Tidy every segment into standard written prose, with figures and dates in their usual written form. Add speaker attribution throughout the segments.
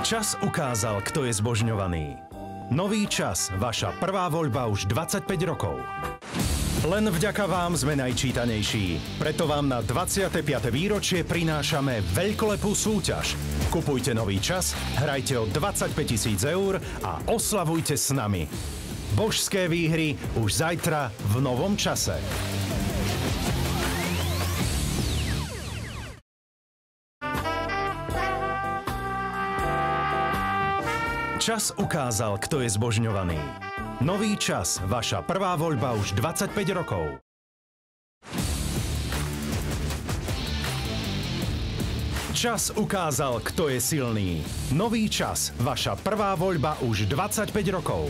Speaker 1: Čas ukázal, kto je zbožňovaný. Nový čas, vaša prvá voľba už 25 rokov. Len vďaka vám sme najčítanejší. Preto vám na 25. výročie prinášame veľkolepú súťaž. Kupujte Nový čas, hrajte o 25 000 eur a oslavujte s nami. Božské výhry už zajtra v novom čase. Čas ukázal, kto je zbožňovaný. Nový čas, vaša prvá voľba už 25 rokov. Čas ukázal, kto je silný. Nový čas, vaša prvá voľba už 25 rokov.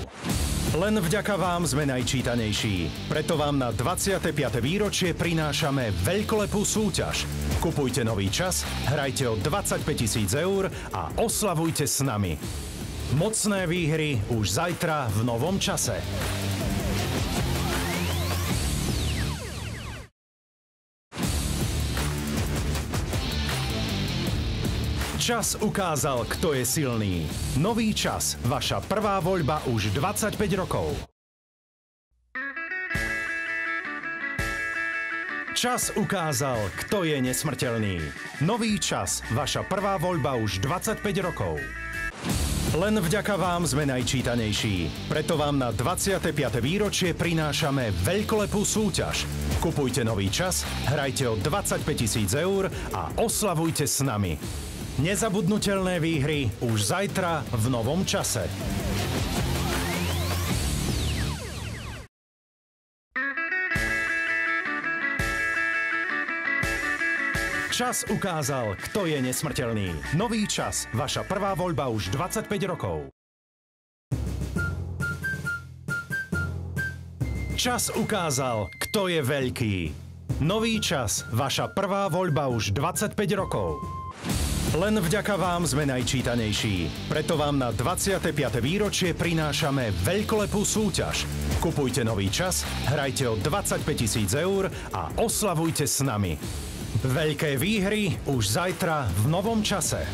Speaker 1: Len vďaka vám sme najčítanejší. Preto vám na 25. výročie prinášame veľkolepú súťaž. Kupujte Nový čas, hrajte o 25 000 eur a oslavujte s nami. Mocné výhry už zajtra v novom čase. Čas ukázal, kto je silný. Nový čas, vaša prvá voľba už 25 rokov. Čas ukázal, kto je nesmrteľný. Nový čas, vaša prvá voľba už 25 rokov. Len vďaka vám sme najčítanejší. Preto vám na 25. výročie prinášame veľkolepú súťaž. Kupujte Nový čas, hrajte o 25 000 eur a oslavujte s nami. Nezabudnutelné výhry už zajtra v novom čase. Čas ukázal, kto je nesmrteľný. Nový čas, vaša prvá voľba už 25 rokov. Čas ukázal, kto je veľký. Nový čas, vaša prvá voľba už 25 rokov. Len vďaka vám sme najčítanejší. Preto vám na 25. výročie prinášame veľkolepú súťaž. Kupujte Nový čas, hrajte o 25 000 eur a oslavujte s nami. Veľké výhry už zajtra v novom čase.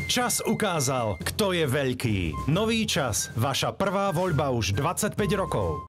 Speaker 1: Čas ukázal, kto je veľký. Nový čas, vaša prvá voľba už 25 rokov.